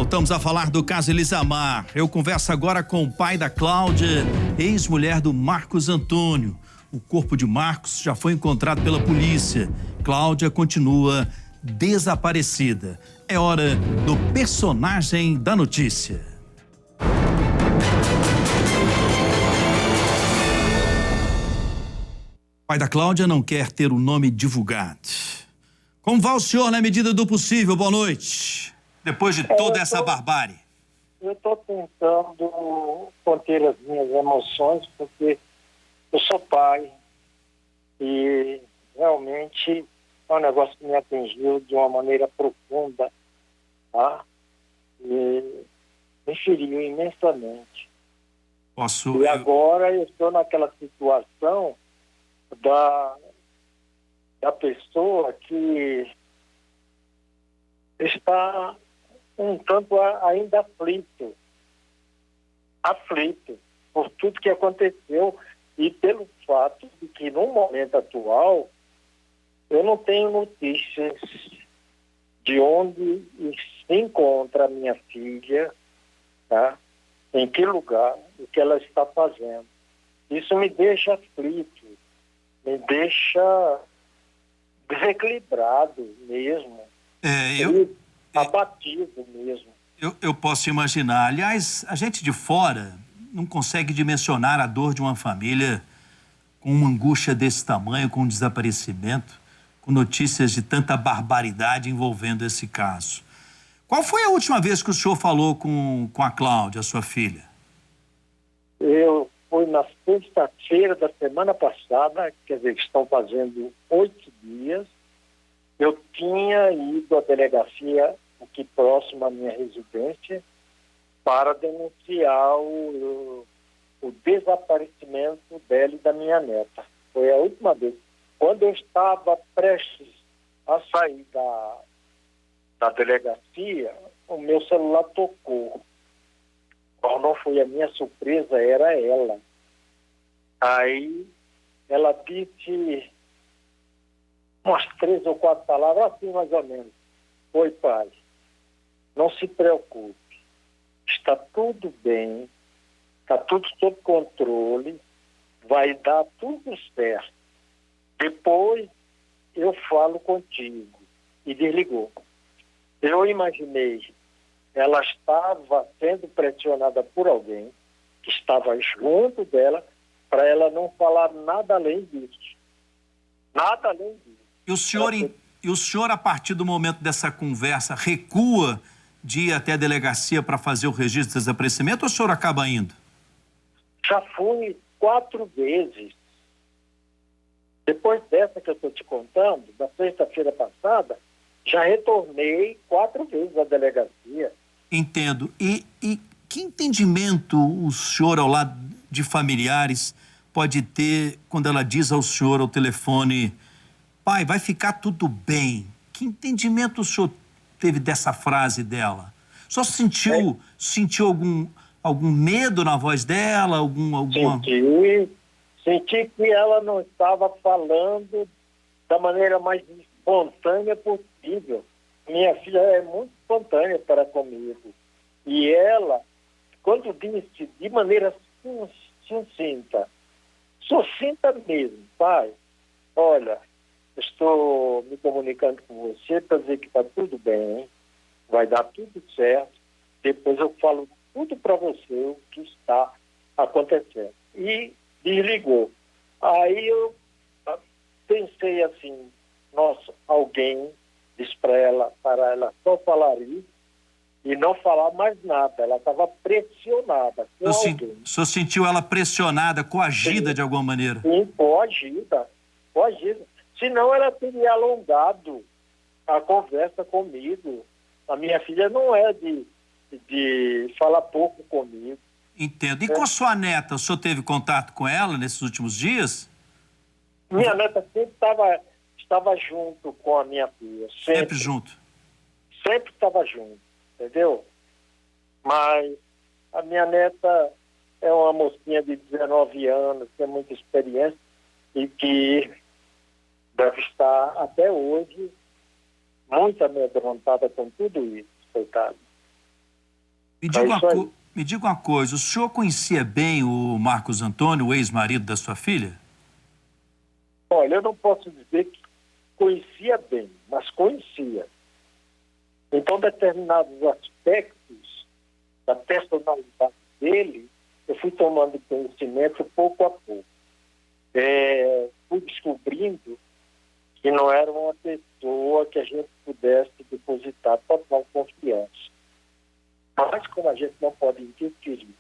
Voltamos a falar do caso Elisamar. Eu converso agora com o pai da Cláudia, ex-mulher do Marcos Antônio. O corpo de Marcos já foi encontrado pela polícia. Cláudia continua desaparecida. É hora do personagem da notícia. O pai da Cláudia não quer ter o nome divulgado. Como vai o senhor na medida do possível? Boa noite. Depois de toda essa barbárie. Eu estou tentando conter as minhas emoções, porque eu sou pai e realmente é um negócio que me atingiu de uma maneira profunda, tá? E me feriu imensamente. E agora eu estou naquela situação da pessoa que está um tanto ainda aflito por tudo que aconteceu e pelo fato de que no momento atual eu não tenho notícias de onde se encontra a minha filha, tá? Em que lugar, o que ela está fazendo. Isso me deixa aflito, me deixa desequilibrado mesmo. Abatido mesmo. Eu posso imaginar. Aliás, a gente de fora não consegue dimensionar a dor de uma família com uma angústia desse tamanho, com um desaparecimento, com notícias de tanta barbaridade envolvendo esse caso. Qual foi a última vez que o senhor falou com a Cláudia, sua filha? Foi na sexta-feira da semana passada, quer dizer, que estão fazendo 8 dias. Eu tinha ido à delegacia aqui próximo à minha residência para denunciar o desaparecimento dela e da minha neta. Foi a última vez. Quando eu estava prestes a sair da delegacia, o meu celular tocou. Qual não foi a minha surpresa, era ela. Aí ela disse umas 3 ou 4 palavras, assim mais ou menos. Oi, pai, não se preocupe, está tudo bem, está tudo sob controle, vai dar tudo certo. Depois eu falo contigo. E desligou. Eu imaginei, ela estava sendo pressionada por alguém que estava junto dela para ela não falar nada além disso. Nada além disso. E o senhor, a partir do momento dessa conversa, recua de ir até a delegacia para fazer o registro de desaparecimento ou o senhor acaba indo? Já fui 4 vezes. Depois dessa que eu estou te contando, da sexta-feira passada, já retornei 4 vezes à delegacia. Entendo. E que entendimento o senhor, ao lado de familiares, pode ter quando ela diz ao senhor ao telefone: pai, vai ficar tudo bem? Que entendimento o senhor teve dessa frase dela? O senhor sentiu algum medo na voz dela? Senti que ela não estava falando da maneira mais espontânea possível. Minha filha é muito espontânea para comigo. E ela, quando disse de maneira sucinta mesmo, pai, olha, estou me comunicando com você para dizer que está tudo bem, vai dar tudo certo, depois eu falo tudo para você o que está acontecendo. E desligou. Aí eu pensei assim, nossa, alguém disse para ela só falar isso e não falar mais nada. Ela estava pressionada com alguém. O senhor sentiu ela pressionada, coagida?Sim, de alguma maneira? Sim, coagida. Senão ela teria alongado a conversa comigo. A minha filha não é de falar pouco comigo. Entendo. E com a sua neta, o senhor teve contato com ela nesses últimos dias? Minha neta sempre estava junto com a minha filha. Sempre junto? Sempre estava junto, entendeu? Mas a minha neta é uma mocinha de 19 anos, tem muita experiência e que deve estar até hoje muito amedrontada com tudo isso, coitada. Me É diga, isso aí. me diga uma coisa, o senhor conhecia bem o Marcos Antônio, o ex-marido da sua filha? Olha, eu não posso dizer que conhecia bem, mas conhecia. Então, determinados aspectos da personalidade dele, eu fui tomando conhecimento pouco a pouco. Fui descobrindo que não era uma pessoa que a gente pudesse depositar total confiança. Mas como a gente não pode interferir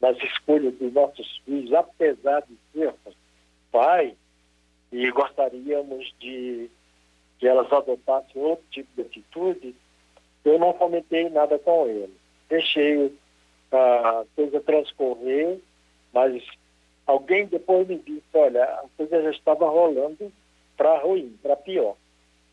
nas escolhas dos nossos filhos, apesar de sermos pai, e gostaríamos de que elas adotassem outro tipo de atitude, eu não comentei nada com ele. Deixei a coisa transcorrer, mas alguém depois me disse, olha, a coisa já estava rolando para ruim, para pior.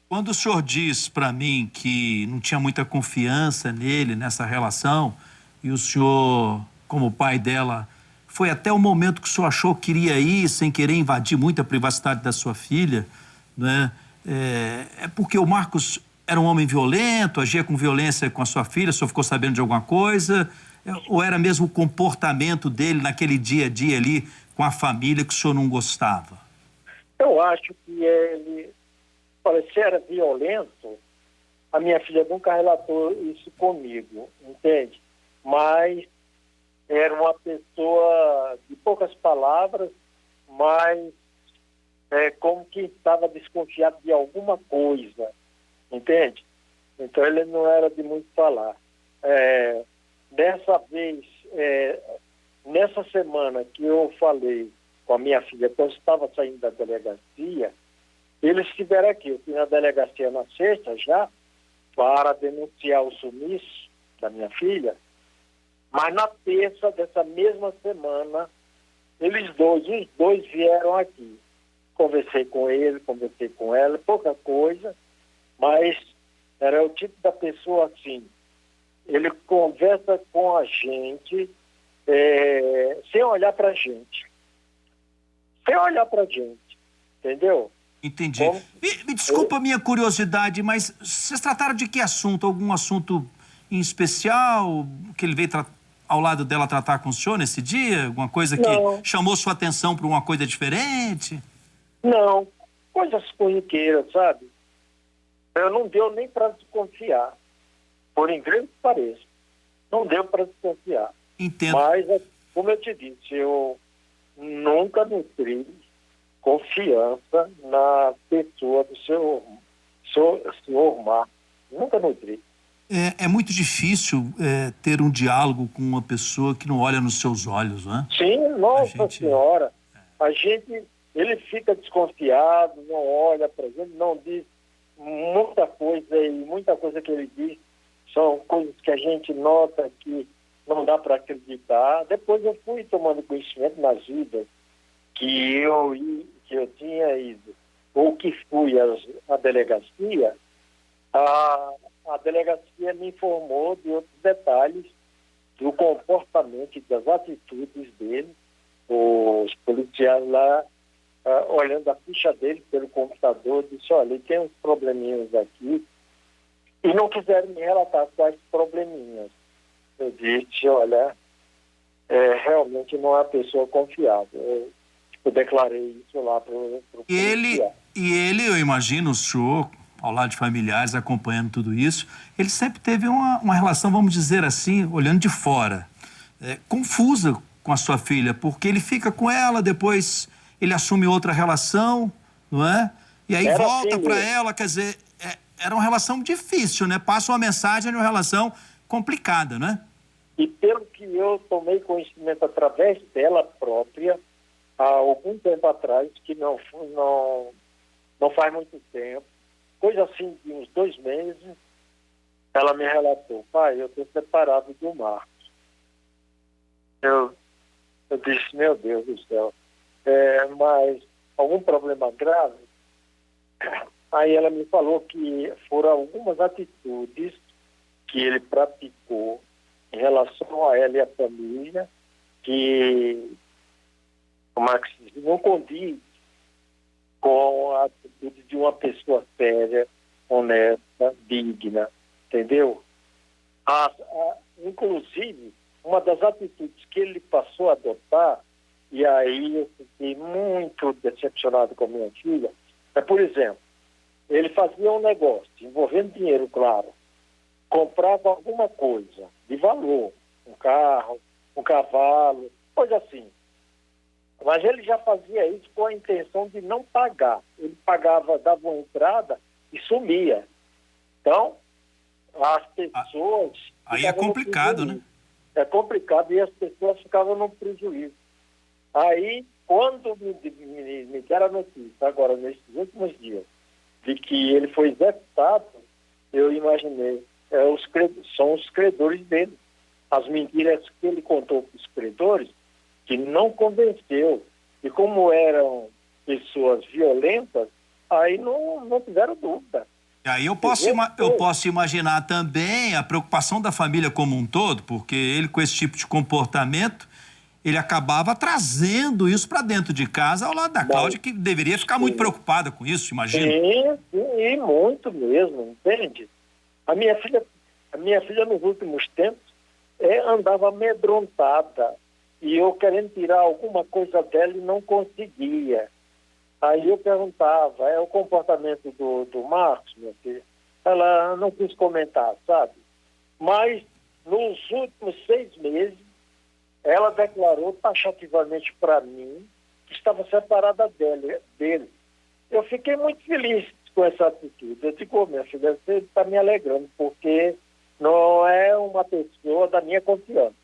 Quando o senhor diz para mim que não tinha muita confiança nele, nessa relação, e o senhor, como pai dela, foi até o momento que o senhor achou que iria ir sem querer invadir muito a privacidade da sua filha, né? É porque o Marcos era um homem violento, agia com violência com a sua filha, o senhor ficou sabendo de alguma coisa? Ou era mesmo o comportamento dele naquele dia a dia ali com a família que o senhor não gostava? Eu acho que ele, olha, se era violento, a minha filha nunca relatou isso comigo, entende? Mas era uma pessoa de poucas palavras, mas como que estava desconfiado de alguma coisa, entende? Então ele não era de muito falar. Dessa vez, nessa semana que eu falei com a minha filha, quando eu estava saindo da delegacia, eles estiveram aqui. Eu fui na delegacia na sexta já, para denunciar o sumiço da minha filha, mas na terça dessa mesma semana, os dois vieram aqui. Conversei com ele, conversei com ela, pouca coisa, mas era o tipo da pessoa assim, ele conversa com a gente sem olhar pra gente. Sem olhar pra gente, entendeu? Entendi. Como? Me desculpa a minha curiosidade, mas vocês trataram de que assunto? Algum assunto em especial que ele veio ao lado dela tratar com o senhor nesse dia? Alguma coisa que Não. chamou sua atenção para uma coisa diferente? Não, coisas corriqueiras, sabe? Não deu nem para desconfiar, por incrível que pareça. Não deu para desconfiar. Entendo. Mas, como eu te disse, eu nunca nutri confiança na pessoa do senhor Marcos. Nunca nutri. É muito difícil ter um diálogo com uma pessoa que não olha nos seus olhos, né? Sim, nossa senhora. Ele fica desconfiado, não olha para gente, não diz muita coisa, e muita coisa que ele diz são coisas que a gente nota que não dá para acreditar. Depois eu fui tomando conhecimento nas vidas que eu tinha ido, ou que fui à delegacia, a delegacia me informou de outros detalhes do comportamento e das atitudes dele. Os policiais lá, olhando a ficha dele pelo computador, disse, olha, ele tem uns probleminhas aqui, e não quiseram me relatar quais probleminhas. Eu disse, olha, realmente não é uma pessoa confiável. Eu declarei isso lá para o policial. E ele, eu imagino, o senhor, ao lado de familiares, acompanhando tudo isso, ele sempre teve uma relação, vamos dizer assim, olhando de fora, confusa com a sua filha, porque ele fica com ela, depois ele assume outra relação, não é? E aí Era volta assim para mesmo. ela, quer dizer, era uma relação difícil, né? Passa uma mensagem de uma relação complicada, né? E pelo que eu tomei conhecimento através dela própria, há algum tempo atrás, que não faz muito tempo, coisa assim de uns 2 meses, ela me relatou, pai, eu estou separado do Marcos. Eu disse, meu Deus do céu, mas algum problema grave? Aí ela me falou que foram algumas atitudes que ele praticou em relação a ela e a família, que, como é que se diz, não condiz com a atitude de uma pessoa séria, honesta, digna, entendeu? Inclusive, uma das atitudes que ele passou a adotar, e aí eu fiquei muito decepcionado com a minha filha, é, por exemplo, ele fazia um negócio, envolvendo dinheiro, claro, comprava alguma coisa de valor, um carro, um cavalo, coisa assim. Mas ele já fazia isso com a intenção de não pagar. Ele pagava, dava uma entrada e sumia. Então, as pessoas... Aí é complicado, né? É complicado e as pessoas ficavam no prejuízo. Aí, quando me deram a notícia, agora, nesses últimos dias, de que ele foi executado, eu imaginei, são os credores dele. As mentiras que ele contou para os credores, que não convenceu. E como eram pessoas violentas, aí não tiveram dúvida. E aí eu posso imaginar também a preocupação da família como um todo, porque ele, com esse tipo de comportamento, ele acabava trazendo isso para dentro de casa, ao lado da Cláudia, que deveria ficar muito preocupada com isso, imagina. Sim, muito mesmo, entende? A minha filha nos últimos tempos andava amedrontada, e eu querendo tirar alguma coisa dela e não conseguia. Aí eu perguntava, é o comportamento do Marcos, minha filha? Ela não quis comentar, sabe? Mas nos últimos 6 meses, ela declarou taxativamente para mim que estava separada dele. Eu fiquei muito feliz com essa atitude. Eu digo, minha filha, você está me alegrando, porque não é uma pessoa da minha confiança.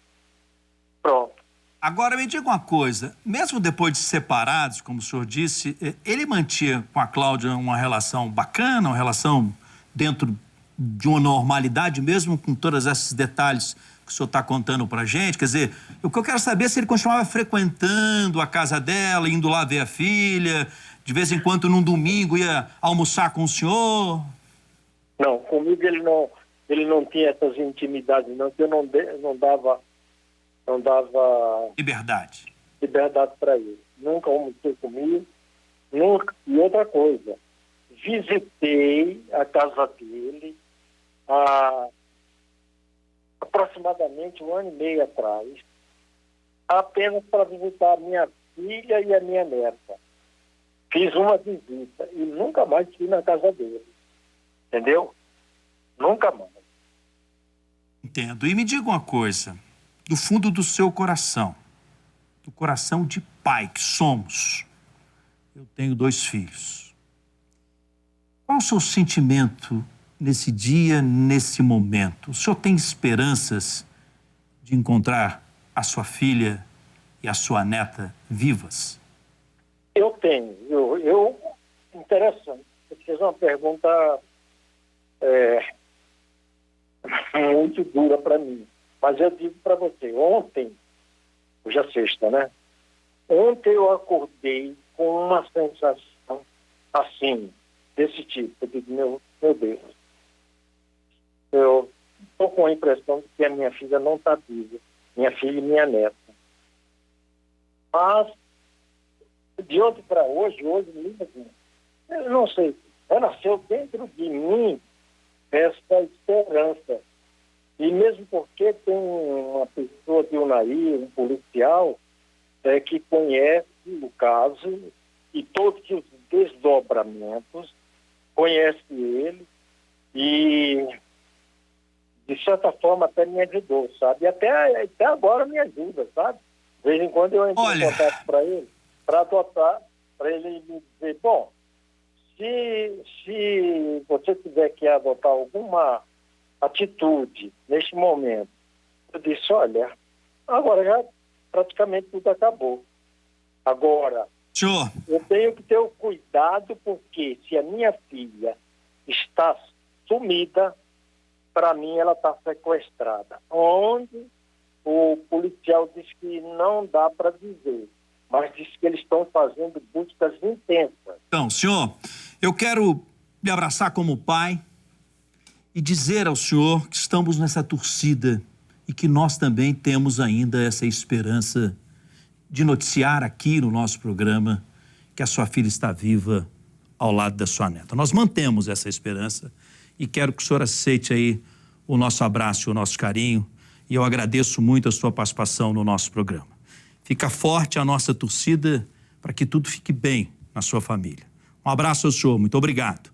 Pronto. Agora, me diga uma coisa, mesmo depois de separados, como o senhor disse, ele mantinha com a Cláudia uma relação bacana, uma relação dentro de uma normalidade, mesmo com todos esses detalhes que o senhor está contando pra gente? Quer dizer, o que eu quero saber é se ele continuava frequentando a casa dela, indo lá ver a filha, de vez em quando, num domingo, ia almoçar com o senhor? Não, comigo ele não tinha essas intimidades, não, que eu não dava liberdade para ele. Nunca almocei comigo, nunca. E outra coisa, visitei a casa dele há aproximadamente 1 ano e meio atrás, apenas para visitar a minha filha e a minha neta. Fiz uma visita e nunca mais fui na casa dele. Entendeu? Nunca mais. Entendo. E me diga uma coisa, do fundo do seu coração, do coração de pai que somos, eu tenho 2 filhos. Qual o seu sentimento nesse dia, nesse momento? O senhor tem esperanças de encontrar a sua filha e a sua neta vivas? Eu tenho. Interessante. Você fez uma pergunta muito dura para mim. Mas eu digo para você, ontem, hoje é sexta, né? Ontem eu acordei com uma sensação assim, desse tipo. Eu digo, meu Deus, eu estou com a impressão de que a minha filha não está viva, minha filha e minha neta. Mas, de ontem para hoje mesmo, eu não sei, nasceu dentro de mim essa esperança. E mesmo porque tem uma pessoa de Unai, um policial, que conhece o caso e todos os desdobramentos, conhece ele e, de certa forma, até me ajudou, sabe? E até agora me ajuda, sabe? De vez em quando eu entro em contato para ele, para adotar, para ele me dizer, bom, se você tiver que adotar alguma atitude neste momento, eu disse, olha, agora já praticamente tudo acabou. Agora, senhor, eu tenho que ter o cuidado, porque se a minha filha está sumida, para mim ela está sequestrada. Onde o policial diz que não dá para dizer, mas diz que eles estão fazendo buscas intensas. Então, senhor, eu quero me abraçar como pai e dizer ao senhor que estamos nessa torcida e que nós também temos ainda essa esperança de noticiar aqui no nosso programa que a sua filha está viva ao lado da sua neta. Nós mantemos essa esperança e quero que o senhor aceite aí o nosso abraço e o nosso carinho E eu agradeço muito a sua participação no nosso programa. Fica forte a nossa torcida para que tudo fique bem na sua família. Um abraço ao senhor, muito obrigado.